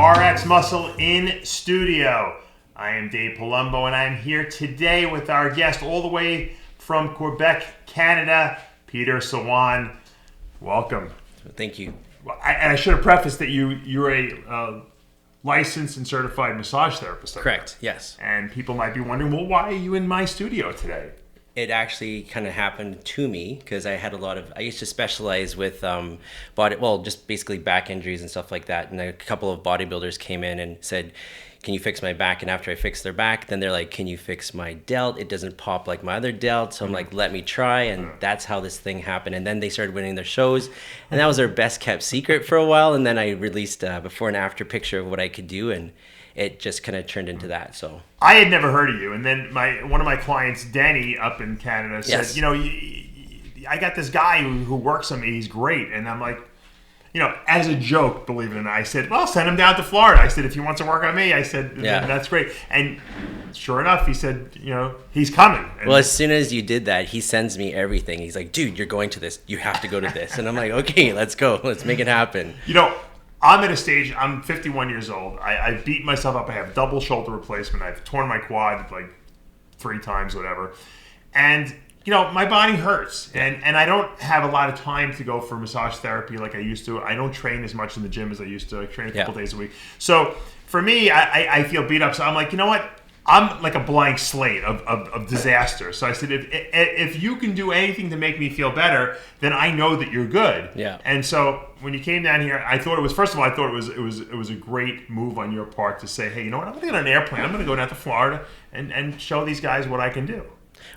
RX Muscle in studio. I am Dave Palumbo, and I'm here today with our guest all the way from Quebec, Canada, Peter Sawan. Welcome. Thank you. I should have prefaced that you're a licensed and certified massage therapist. Correct, yes. And people might be wondering, well, why are you in my studio today? It actually kind of happened to me because I used to specialize with just basically back injuries and stuff like that. And a couple of bodybuilders came in and said, can you fix my back? And after I fixed their back, then they're like, can you fix my delt? It doesn't pop like my other delt. So I'm like, let me try. And that's how this thing happened. And then they started winning their shows. And that was their best kept secret for a while. And then I released a before and after picture of what I could do. And it just kind of turned into that. So I had never heard of you. And then one of my clients, Denny, up in Canada, said, yes. I got this guy who works on me. He's great. And I'm like, as a joke, believe it or not, I said, well, send him down to Florida. I said, if he wants to work on me, I said, that's great. And sure enough, he said, he's coming. And well, as soon as you did that, he sends me everything. He's like, dude, you're going to this. You have to go to this. And I'm like, okay, let's go. Let's make it happen. I'm at a stage, I'm 51 years old. I beat myself up. I have double shoulder replacement. I've torn my quad like 3 times, whatever. And my body hurts, and I don't have a lot of time to go for massage therapy like I used to. I don't train as much in the gym as I used to. I train a couple days a week. So for me, I feel beat up. So I'm like, you know what? I'm like a blank slate of disaster. So I said, if you can do anything to make me feel better, then I know that you're good. Yeah. And so when you came down here, I thought it was, first of all, it was a great move on your part to say, hey, you know what? I'm going to get on an airplane. I'm going to go down to Florida and show these guys what I can do.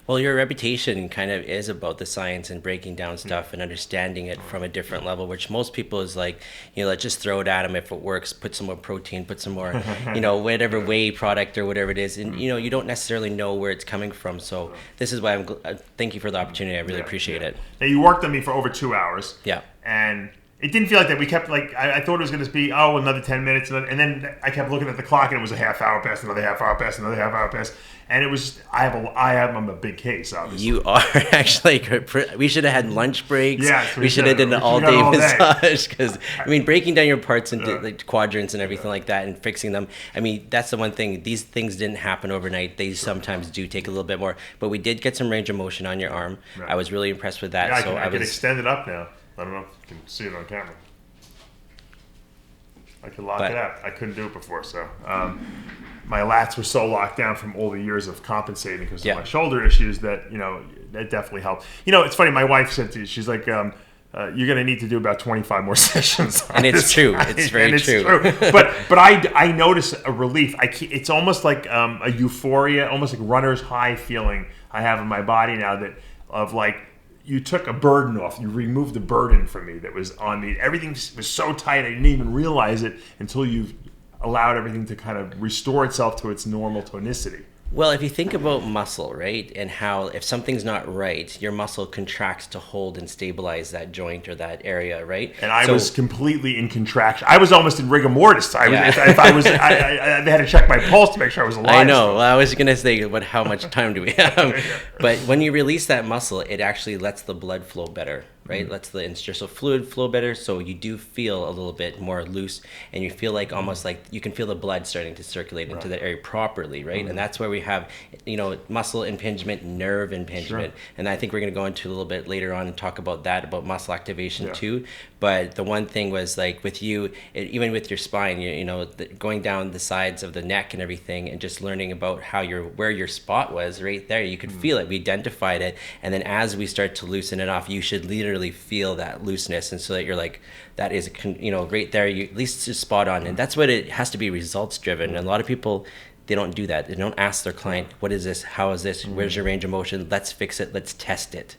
Well, your reputation kind of is about the science and breaking down stuff and understanding it from a different level, which most people is like, let's just throw it at them. If it works, put some more protein, put some more, whatever whey product or whatever it is. And, you don't necessarily know where it's coming from. So this is why thank you for the opportunity. I really appreciate it. Now, you worked on me for over 2 hours. Yeah. And it didn't feel like that. We kept I thought it was going to be, another 10 minutes. And then I kept looking at the clock and it was a half hour past, another half hour past, another half hour past. And it was, I'm a big case, obviously. You are actually, we should have had lunch breaks. Yes, we should have done an all-day massage. Because, breaking down your parts into quadrants and everything like that and fixing them, that's the one thing. These things didn't happen overnight. They sometimes do take a little bit more. But we did get some range of motion on your arm. Right. I was really impressed with that. Yeah, I can extend it up now. I don't know if you can see it on camera. I can lock it up. I couldn't do it before, so... my lats were so locked down from all the years of compensating because of my shoulder issues that, that definitely helped. It's funny, my wife said to you, she's like, you're going to need to do about 25 more sessions. And it's true. It's very true. But I notice a relief. It's almost like a euphoria, almost like runner's high feeling I have in my body now you took a burden off. You removed the burden from me that was on me. Everything was so tight, I didn't even realize it until you've allowed everything to kind of restore itself to its normal tonicity. Well, if you think about muscle, right, and how if something's not right, your muscle contracts to hold and stabilize that joint or that area, right? And I was completely in contraction. I was almost in rigor mortis. I had to check my pulse to make sure I was alive. I know. Well, I was going to say, how much time do we have? But when you release that muscle, it actually lets the blood flow better, right? Lets the interstitial fluid flow better, so you do feel a little bit more loose, and you feel like almost like you can feel the blood starting to circulate into that area properly, right? And that's where we have, muscle impingement, nerve impingement, and I think we're going to go into a little bit later on and talk about that, about muscle activation too. But the one thing was with you, even with your spine, going down the sides of the neck and everything, and just learning about where your spot was right there, you could feel it. We identified it, and then as we start to loosen it off, you should literally feel that looseness, and so that you're like, that is right there, you at least just spot on. And that's what it has to be, results driven. And a lot of people, they don't do that. They don't ask their client, what is this, how is this, where's your range of motion, let's fix it, let's test it.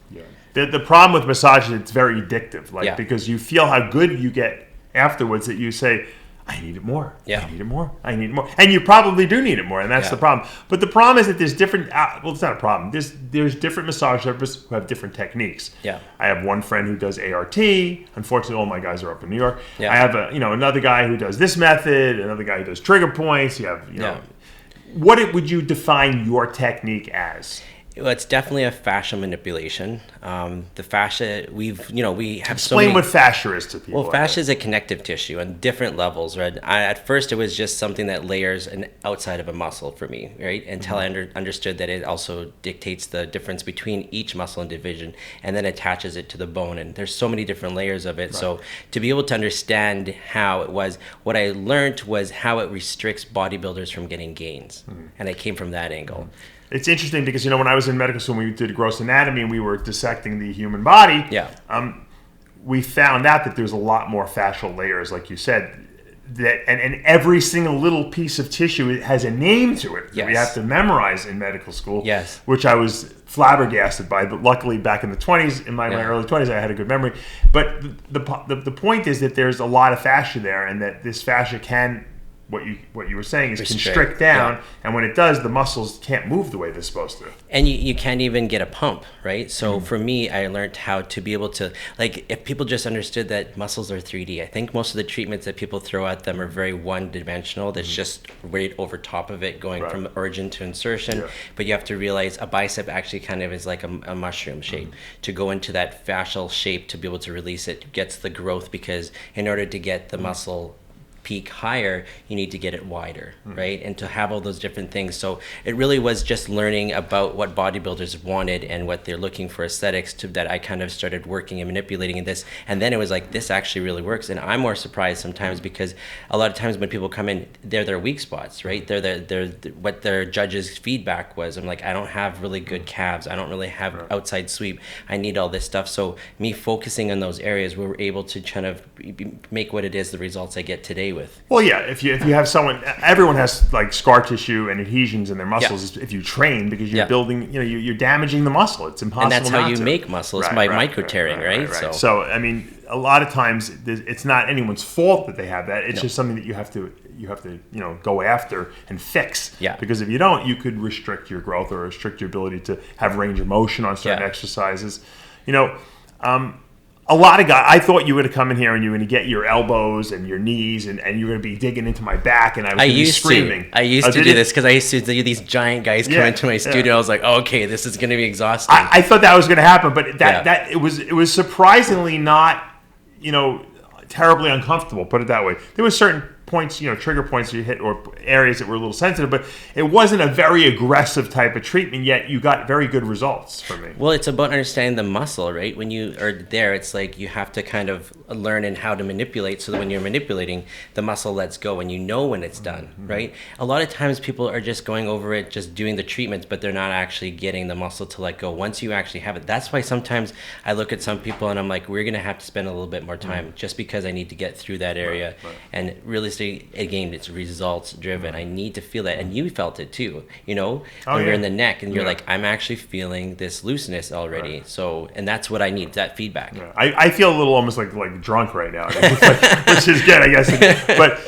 The problem with massage is it's very addictive, because you feel how good you get afterwards that you say, I need it more. I need it more. I need it more. And you probably do need it more, and that's the problem. But the problem is that there's different. It's not a problem. There's different massage therapists who have different techniques. Yeah. I have one friend who does ART. Unfortunately, all my guys are up in New York. Yeah. I have another guy who does this method. Another guy who does trigger points. You have What would you define your technique as? Well, it's definitely a fascia manipulation. The fascia, we have so Explain many. what fascia is to people. Well, fascia is a connective tissue on different levels, right? At first, it was just something that layers outside of a muscle for me, right? Until I understood that it also dictates the difference between each muscle and division, and then attaches it to the bone. And there's so many different layers of it. Right. So to be able to understand how it was, what I learned was how it restricts bodybuilders from getting gains, and I came from that angle. It's interesting because, when I was in medical school, we did gross anatomy and we were dissecting the human body. Yeah. We found out that there's a lot more fascial layers, like you said, and every single little piece of tissue has a name to it that we have to memorize in medical school. Yes. Which I was flabbergasted by, but luckily back in the 20s, in my early 20s, I had a good memory. But the point is that there's a lot of fascia there, and that this fascia can, what you were saying, is constrict down, and when it does, the muscles can't move the way they're supposed to. And you can't even get a pump, right? So for me, I learned how to be able to, like, if people just understood that muscles are 3D, I think most of the treatments that people throw at them are very one-dimensional. That's just right over top of it, going from origin to insertion. Yeah. But you have to realize a bicep actually kind of is like a mushroom shape. To go into that fascial shape to be able to release it gets the growth, because in order to get the muscle peak higher, you need to get it wider, right? And to have all those different things. So it really was just learning about what bodybuilders wanted and what they're looking for aesthetics, that I kind of started working and manipulating in this. And then it was like, this actually really works. And I'm more surprised sometimes, because a lot of times when people come in, they're their weak spots, right? They're what their judge's feedback was. I'm like, I don't have really good calves. I don't really have outside sweep. I need all this stuff. So me focusing on those areas, we were able to kind of make what it is, the results I get today with. Well, yeah, if you have someone, everyone has like scar tissue and adhesions in their muscles if you train, because you're building, you're damaging the muscle. It's impossible. And that's how you make muscles, by micro tearing, right? So I mean, a lot of times it's not anyone's fault that they have that. It's just something that you have to go after and fix. Yeah. Because if you don't, you could restrict your growth or restrict your ability to have range of motion on certain exercises. A lot of guys, I thought you were going to come in here and you were going to get your elbows and your knees and you're going to be digging into my back, and I was going to be screaming. I used to do this because I used to do these giant guys come into my studio. I was like, okay, this is going to be exhausting. I thought that was going to happen, but that it was surprisingly not, terribly uncomfortable, put it that way. There were certain points, trigger points you hit, or areas that were a little sensitive, but it wasn't a very aggressive type of treatment, yet you got very good results from me. Well, it's about understanding the muscle, right? When you are there, it's like you have to kind of learn in how to manipulate, so that when you're manipulating, the muscle lets go and you know when it's done, right? A lot of times people are just going over it, just doing the treatments, but they're not actually getting the muscle to let go. Once you actually have it, that's why sometimes I look at some people and I'm like, we're going to have to spend a little bit more time, just because I need to get through that area. And really, again, it's results driven. I need to feel that, and you felt it too, when you're in the neck and you're like, I'm actually feeling this looseness already. So, and that's what I need, that feedback. I feel a little almost like drunk right now, which is good, I guess. But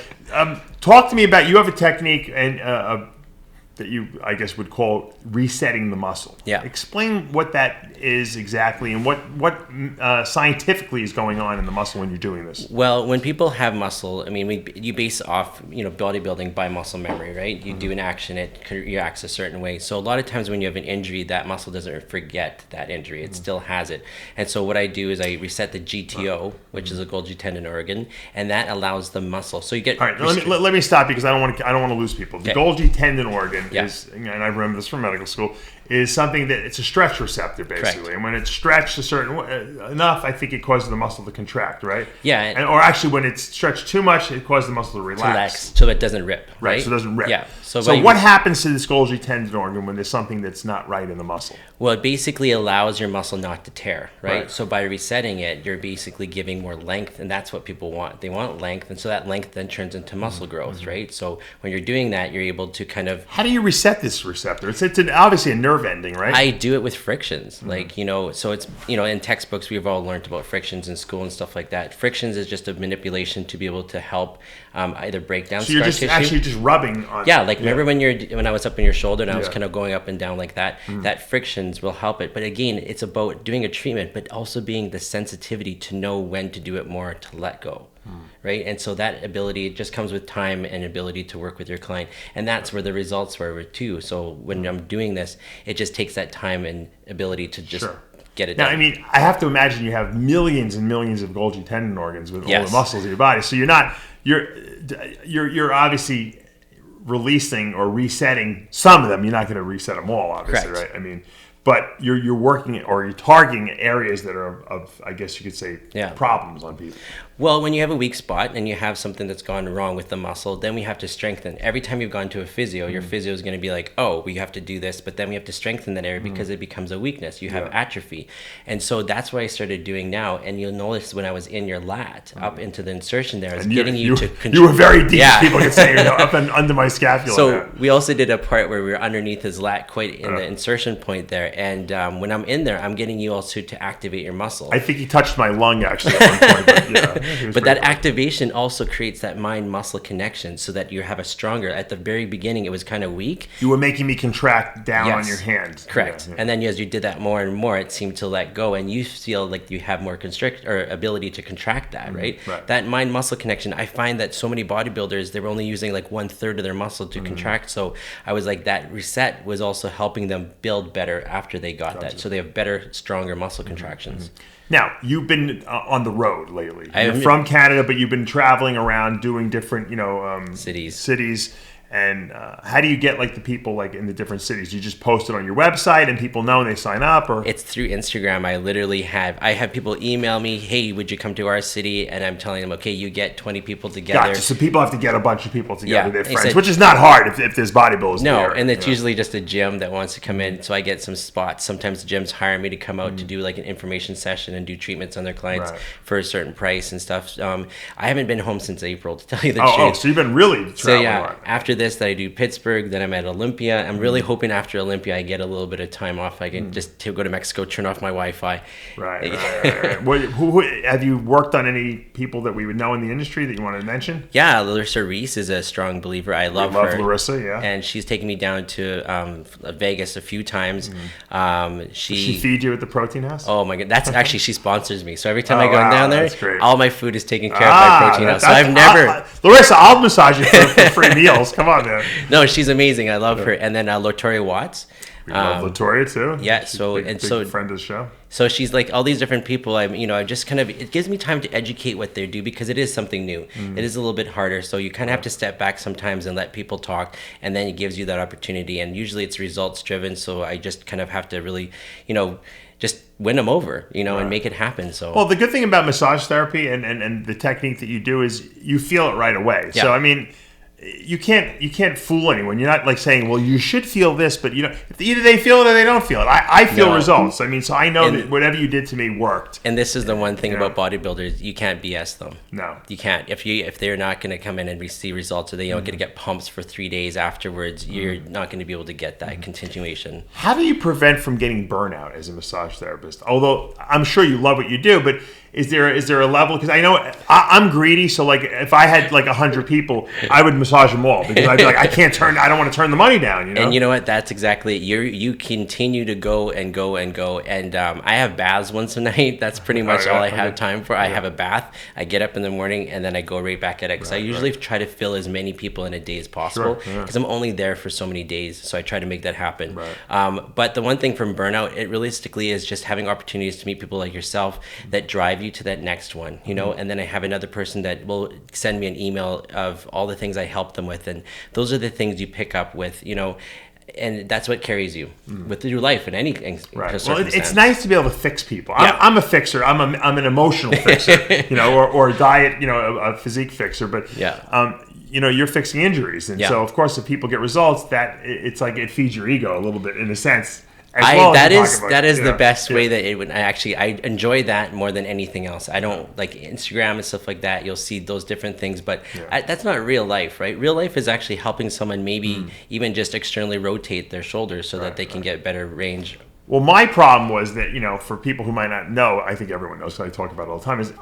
talk to me about, you have a technique and that you, I guess, would call resetting the muscle. Yeah. Explain what that is exactly, and what scientifically is going on in the muscle when you're doing this. Well, when people have muscle, I mean, you base off, bodybuilding by muscle memory, right? You do an action, it reacts a certain way. So a lot of times when you have an injury, that muscle doesn't forget that injury. It still has it. And so what I do is I reset the GTO, which is a Golgi tendon organ, and that allows the muscle. So you get... All right, let me stop, because I don't want to lose people. The Golgi tendon organ is, and I remember this from medical school, is something that it's a stretch receptor, basically. Correct. And when it's stretched a certain enough, I think it causes the muscle to contract, right? Yeah. Or actually, when it's stretched too much, it causes the muscle to relax. So it doesn't rip, right? So it doesn't rip. Yeah. So what happens to this Golgi tendon organ when there's something that's not right in the muscle? Well, it basically allows your muscle not to tear, right? So by resetting it, you're basically giving more length, and that's what people want. They want length, and so that length then turns into muscle growth, right? So when you're doing that, you're able to kind of... How do you reset this receptor? It's obviously a nerve ending, right? I do it with frictions. So it's, in textbooks, we've all learned about frictions in school and stuff like that. Frictions is just a manipulation to be able to help either break down scar tissue. Actually just rubbing on... Yeah, remember when I was up in your shoulder and I was kind of going up and down like that? That frictions will help it. But again, it's about doing a treatment, but also being the sensitivity to know when to do it more, to let go. right? And so that ability just comes with time and ability to work with your client, and that's where the results were too. So when I'm doing this, it just takes that time and ability to just get it now, done. I mean, I have to imagine you have millions and millions of Golgi tendon organs with all the muscles in your body. So you're obviously releasing or resetting some of them. You're not going to reset them all, obviously, Correct. right? I mean, but you're working or you're targeting areas that are of I guess you could say, problems on people. Well, when you have a weak spot and you have something that's gone wrong with the muscle, then we have to strengthen. Every time you've gone to a physio, your physio is going to be like, oh, we have to do this, but then we have to strengthen that area because it becomes a weakness. You have atrophy. And so that's what I started doing now. And you'll notice when I was in your lat, up into the insertion there, I was getting you to control. You were very deep, people can say, up and under my scapula. So we also did a part where we were underneath his lat, quite in the insertion point there. And when I'm in there, I'm getting you also to activate your muscle. I think he touched my lung, actually, at one point. But that activation also creates that mind-muscle connection so that you have a stronger, at the very beginning, it was kind of weak. You were making me contract down on your hand. Correct. And then as you did that more and more, it seemed to let go, and you feel like you have more ability to contract that, right? That mind-muscle connection, I find that so many bodybuilders, they were only using like 1/3 of their muscle to contract. So I was like, that reset was also helping them build better after they got that. So they have better, stronger muscle contractions. Now, you've been on the road lately. You're from Canada, but you've been traveling around doing different, cities. And how do you get like the people like in the different cities? You just post it on your website and people know and they sign up, or it's through Instagram. I have people email me, hey, would you come to our city? And I'm telling them, okay, you get 20 people together. Gotcha. So people have to get a bunch of people together, their friends, which is not hard if there's bodybuilders. No, and it's usually just a gym that wants to come in. So I get some spots. Sometimes gyms hire me to come out to do like an information session and do treatments on their clients for a certain price and stuff. I haven't been home since April, to tell you the truth. Oh, so you've been really traveling a lot. After this, that I do Pittsburgh, then I'm at Olympia. I'm really hoping after Olympia I get a little bit of time off. I can just go to Mexico, turn off my Wi-Fi. Right. Who have you worked on any people that we would know in the industry that you want to mention? Yeah, Larissa Reese is a strong believer. I love her. Larissa, and she's taken me down to Vegas a few times. Does she feed you at the Protein House? Oh my god, that's actually, she sponsors me. So every time I go down there, all my food is taken care of by Protein House. So I've never Larissa, I'll massage you for free meals. Come on, man. No, she's amazing. I love her. And then Latoria Watts. We love Latoria too. Yeah, she's so big friend of the show. So she's like all these different people. I just kind of, it gives me time to educate what they do because it is something new. It is a little bit harder. So you kind of have to step back sometimes and let people talk, and then it gives you that opportunity. And usually it's results driven. So I just kind of have to really, just win them over, and make it happen. So well, the good thing about massage therapy and the technique that you do is you feel it right away. Yeah. So I mean, you can't fool anyone. You're not like saying, well, you should feel this, but either they feel it or they don't feel it. I feel results. I mean, so I know that whatever you did to me worked. And this is the one thing about bodybuilders: you can't BS them. No, you can't. If they're not going to come in and see results, or they don't get to get pumps for 3 days afterwards, you're not going to be able to get that continuation. How do you prevent from getting burnout as a massage therapist? Although I'm sure you love what you do, but is there a level? Because I know I'm greedy, so like if I had like 100 people, I would massage them all because I'd be like, I don't want to turn the money down. And you know what? That's exactly it. You continue to go and go and go. And I have baths once a night. That's pretty much all I have time for. I have a bath. I get up in the morning and then I go right back at it because I usually try to fill as many people in a day as possible because I'm only there for so many days. So I try to make that happen. But the one thing from burnout, it realistically is just having opportunities to meet people like yourself that drive you to that next one, and then I have another person that will send me an email of all the things I helped them with, and those are the things you pick up with, and that's what carries you with your life in any circumstance. Well, it's nice to be able to fix people. I'm a fixer. I'm an emotional fixer, or a diet, a physique fixer, but you're fixing injuries, and so of course if people get results, that it's like it feeds your ego a little bit in a sense. That is the best way that it would. I enjoy that more than anything else. I don't like Instagram and stuff like that. You'll see those different things, but that's not real life, right? Real life is actually helping someone maybe even just externally rotate their shoulders so that they can get better range. Well, my problem was that for people who might not know, I think everyone knows because I talk about it all the time. Is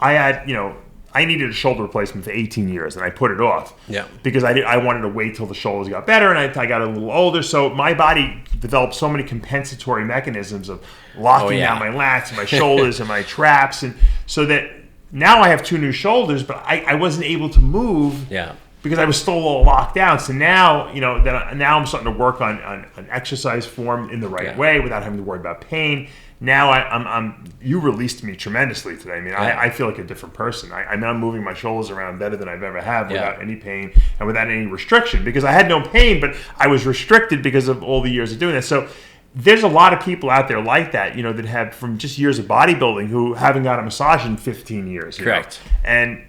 I needed a shoulder replacement for 18 years, and I put it off. Yeah. Because I wanted to wait till the shoulders got better, and I got a little older. So my body developed so many compensatory mechanisms of locking down my lats and my shoulders and my traps, and so that now I have 2 new shoulders, but I wasn't able to move. Yeah. Because I was still a little locked down. So now, now I'm starting to work on exercise form in the right way without having to worry about pain. Now you released me tremendously today. I mean, I feel like a different person. I'm now moving my shoulders around better than I've ever had without any pain and without any restriction, because I had no pain, but I was restricted because of all the years of doing this. So there's a lot of people out there like that, that have from just years of bodybuilding who haven't got a massage in 15 years. Correct. And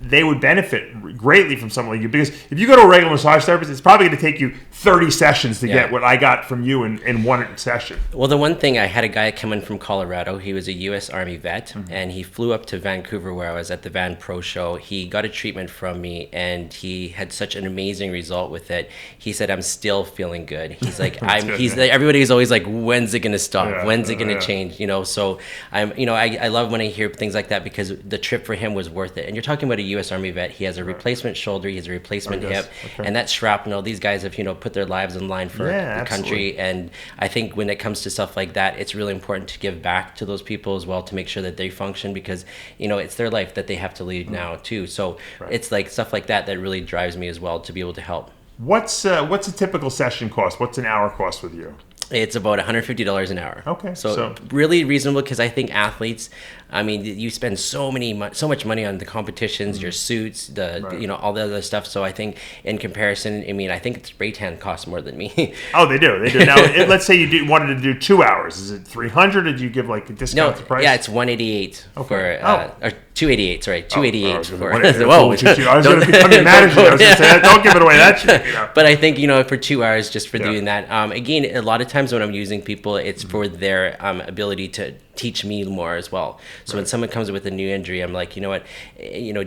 they would benefit greatly from someone like you, because if you go to a regular massage therapist, it's probably going to take you 30 sessions to get what I got from you in one session. Well, the one thing, I had a guy come in from Colorado. He was a U.S. Army vet, and he flew up to Vancouver where I was at the Van Pro show. He got a treatment from me, and he had such an amazing result with it. He said, "I'm still feeling good." He's like, everybody's always like, "When's it going to stop? When's it going to change?" So I love when I hear things like that, because the trip for him was worth it. And you're talking about a U.S. Army vet. He has a replacement shoulder. He has a replacement hip, and that shrapnel. These guys have put their lives on line for the country, and I think when it comes to stuff like that, it's really important to give back to those people as well, to make sure that they function, because it's their life that they have to lead now too. So it's like stuff like that really drives me as well, to be able to help. What's a typical session cost? What's an hour cost with you? It's about $150 an hour. Okay, so really reasonable, because I think athletes, I mean, you spend so much money on the competitions, your suits, all the other stuff. So I think in comparison, I mean, I think spray tan costs more than me. Oh, they do. Now, let's say you wanted to do 2 hours. Is it $300, or do you give like a discount to price? Yeah, it's $188 for or $288. Sorry, $288 for. Whoa! I was going to become your manager. I was going to say, don't give it away that cheap. But I think for 2 hours just for doing that. Again, a lot of times when I'm using people, it's for their ability to teach me more as well. So when someone comes with a new injury, I'm like,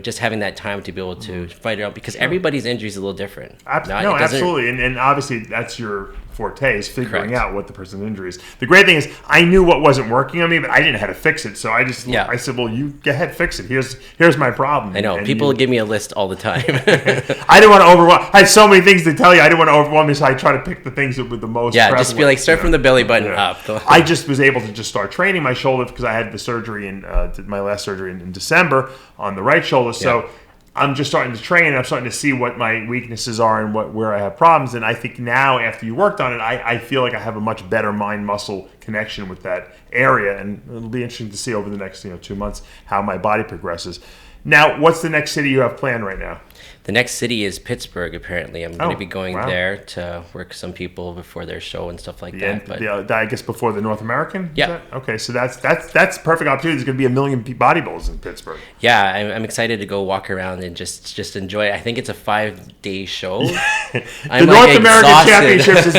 just having that time to be able to fight it out, because everybody's injury is a little different. Absolutely. And obviously that's your forte, is figuring out what the person's injury is. The great thing is I knew what wasn't working on me, but I didn't know how to fix it. So I said, well, you go ahead, fix it. Here's my problem. I know. And people give me a list all the time. I didn't want to overwhelm. I had so many things to tell you. I didn't want to overwhelm you, so I try to pick the things that were the most prevalent. Just be like, start from the belly button up. I just was able to just start training my shoulder, because I had the surgery did my last surgery in December on the right shoulder. So I'm just starting to train, and I'm starting to see what my weaknesses are and where I have problems. And I think now, after you worked on it, I feel like I have a much better mind-muscle connection with that area. And it'll be interesting to see over the next 2 months how my body progresses. Now, what's the next city you have planned right now? The next city is Pittsburgh, apparently. I'm going to be going there to work some people before their show and stuff like that. But I guess before the North American? Yeah. Okay, so that's perfect opportunity. There's going to be 1 million bodybuilders in Pittsburgh. Yeah, I'm excited to go walk around and just enjoy it. I think it's a 5-day show. The North American Championships is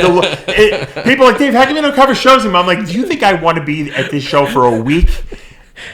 people are like, Dave, how come you don't cover shows? And I'm like, do you think I want to be at this show for a week?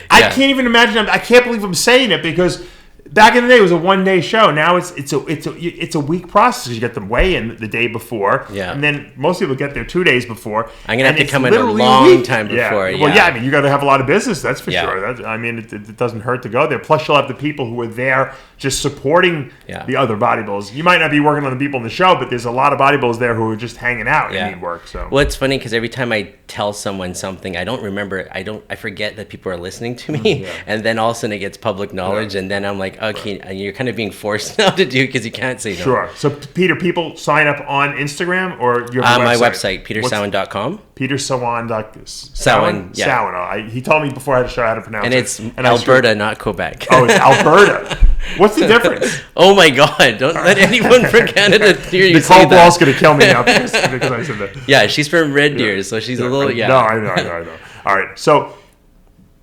I can't even imagine. I can't believe I'm saying it, because back in the day, it was a 1-day show. Now it's a week process. You get the weigh-in the day before, and then most people get there 2 days before. I'm gonna have to come in a long time before. Yeah. Well, I mean, you got to have a lot of business. That's for sure. It doesn't hurt to go there. Plus, you'll have the people who are there just supporting the other bodybuilders. You might not be working on the people in the show, but there's a lot of bodybuilders there who are just hanging out and need work. So, well, it's funny, because every time I tell someone something, I don't remember. I forget that people are listening to me, and then all of a sudden it gets public knowledge, and then I'm like, okay, and you're kind of being forced now to do, because you can't say no. Sure. So, Peter, people sign up on Instagram, or your website? My website, petersawan.com. petersawan.com. Sawan. Yeah. Sawan. He told me before I had to show how to pronounce it. And it's Alberta, not Quebec. Oh, it's Alberta. What's the difference? Oh my God! Don't let anyone from Canada hear you say that. Nicole Ball's going to kill me now because I said that. Yeah, she's from Red Deer, so she's a little. No, I know. All right, so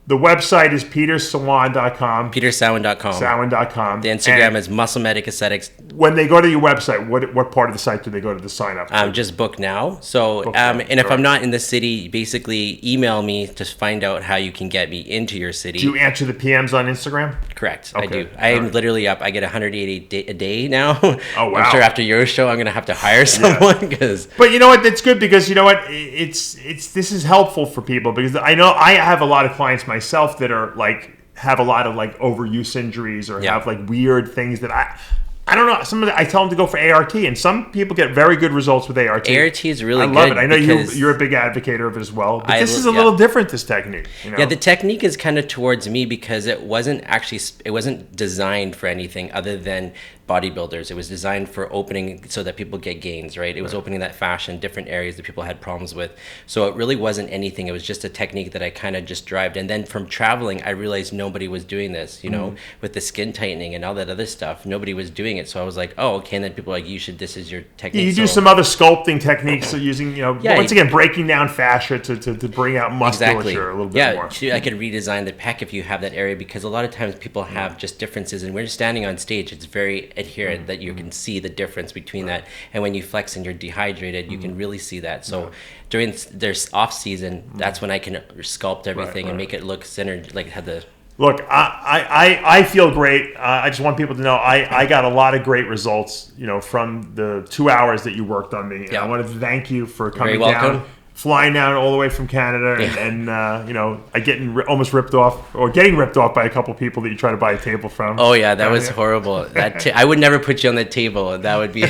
the website is petersawan.com. petersawan.com. Sawan.com. The Instagram is Muscle Medic Aesthetics. When they go to your website, what part of the site do they go to sign up? Just book now. So, if I'm not in the city, basically email me to find out how you can get me into your city. Do you answer the PMs on Instagram? Correct, okay. I do. I am literally up. I get 180 a day now. Oh, wow. I'm sure after your show, I'm going to have to hire someone. But you know what? That's good, because you know what? This is helpful for people, because I know I have a lot of clients myself that are like have a lot of like overuse injuries or have like weird things that I don't know. I tell them to go for ART, and some people get very good results with ART. ART is really good. I love it. I know you're a big advocate of it as well. But this is a little different, this technique. You know? Yeah, the technique is kind of towards me because it wasn't designed for anything other than bodybuilders. It was designed for opening so that people get gains, right? It was opening that fascia in different areas that people had problems with. So it really wasn't anything. It was just a technique that I kind of just drived. And then from traveling, I realized nobody was doing this, you know, with the skin tightening and all that other stuff. Nobody was doing it. So I was like, oh, okay. And then people were like, this is your technique. You do some other sculpting techniques using, once again, breaking down fascia to bring out musculature a little bit more. Yeah, I could redesign the pec if you have that area, because a lot of times people have just differences, and when you're standing on stage, it's very adherent that you can see the difference between that. And when you flex and you're dehydrated, you can really see that. So during their off season, that's when I can sculpt everything and make it look centered, like have the. Look, I feel great. I just want people to know I got a lot of great results, from the 2 hours that you worked on me. And I want to thank you for coming down, flying down all the way from Canada, and getting ripped off by a couple people that you try to buy a table from. Oh yeah, that was horrible. I would never put you on the table. That would be. He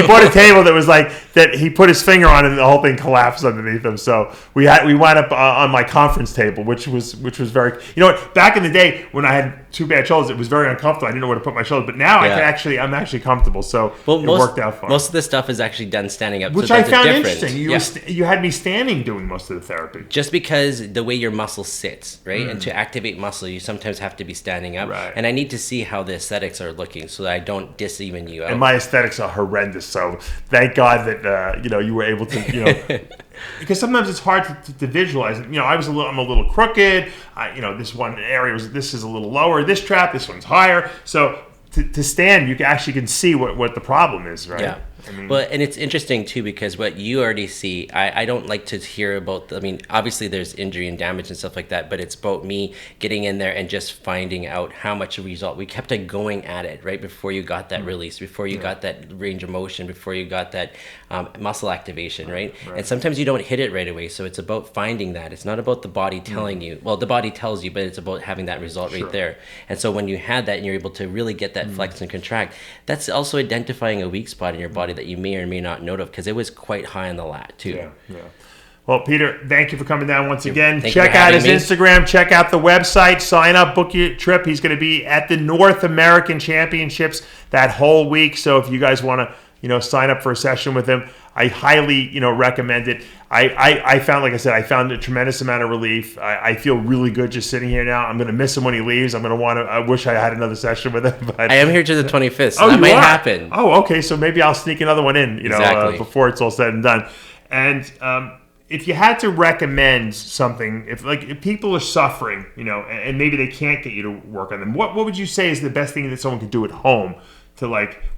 bought a table that was like that. He put his finger on it, and the whole thing collapsed underneath him. So we wound up on my conference table, which was very. Back in the day when I had two bad shoulders, it was very uncomfortable. I didn't know where to put my shoulders, but now I'm actually comfortable. So it worked out fine. Most of the stuff is actually done standing up, which I found interesting. You had me standing doing most of the therapy. Just because the way your muscle sits, right? And to activate muscle, you sometimes have to be standing up. Right. And I need to see how the aesthetics are looking so that I don't even you out. And my aesthetics are horrendous. So thank God that you were able to because sometimes it's hard to visualize. I'm a little crooked. This one area this is a little lower. This trap, this one's higher. So to stand, you actually can see what the problem is, right? Yeah. And it's interesting too, because what you already see, I don't like to hear about, obviously there's injury and damage and stuff like that, but it's about me getting in there and just finding out how much a result. We kept on going at it, right? Before you got that release, before you got that range of motion, before you got that muscle activation, right? And sometimes you don't hit it right away. So it's about finding that. It's not about the body telling you. Well, the body tells you, but it's about having that result right there. And so when you had that and you're able to really get that flex and contract, that's also identifying a weak spot in your body that you may or may not note of, because it was quite high on the lat too. Yeah. Well, Peter, thank you for coming down once again. Check out his Instagram. Check out the website. Sign up. Book your trip. He's going to be at the North American Championships that whole week. So if you guys want to, sign up for a session with him, I highly, recommend it. I found, like I said, a tremendous amount of relief. I feel really good just sitting here now. I'm going to miss him when he leaves. I wish I had another session with him. But I am here to the 25th, so that might happen. Oh, okay. So maybe I'll sneak another one in, before it's all said and done. And if you had to recommend something, if people are suffering, and maybe they can't get you to work on them, what would you say is the best thing that someone could do at home to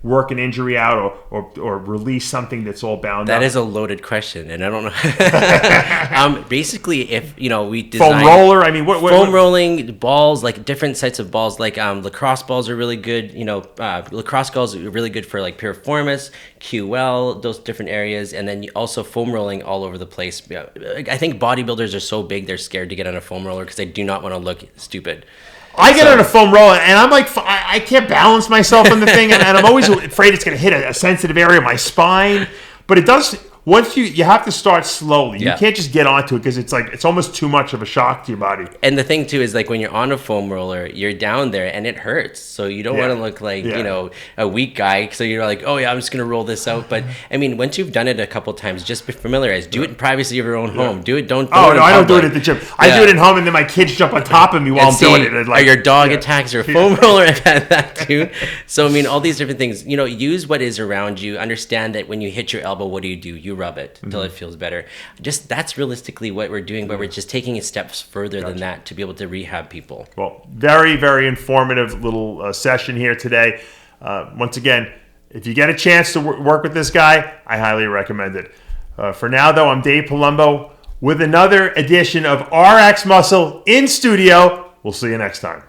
work an injury out or release something that's all bound up? That is a loaded question, and I don't know. Basically, if we design foam roller, foam rolling balls, like different sets of balls, like lacrosse balls are really good. Lacrosse balls are really good for piriformis, QL, those different areas, and then also foam rolling all over the place. I think bodybuilders are so big they're scared to get on a foam roller because they do not want to look stupid. I get on a foam roller, and I'm like, I can't balance myself on the thing, and I'm always afraid it's going to hit a sensitive area of my spine. But it does. Once you have to start slowly. You can't just get onto it because it's almost too much of a shock to your body. And the thing too is when you're on a foam roller, you're down there and it hurts. So you don't want to look like a weak guy. So you're like, oh yeah, I'm just gonna roll this out. But once you've done it a couple times, just be familiarized. Do it in privacy of your own home. Do it. Don't. Oh no, I don't do it at the gym. I do it at home, and then my kids jump on top of me while I'm doing it. Or your dog attacks your foam roller. I've had that too. So all these different things. Use what is around you. Understand that when you hit your elbow, what do? You rub it until it feels better. Just that's realistically what we're doing, but we're just taking it steps further than that to be able to rehab people. Well, very, very informative little session here today. Once again, if you get a chance to work with this guy, I highly recommend it. For now, though, I'm Dave Palumbo with another edition of RX Muscle in studio. We'll see you next time.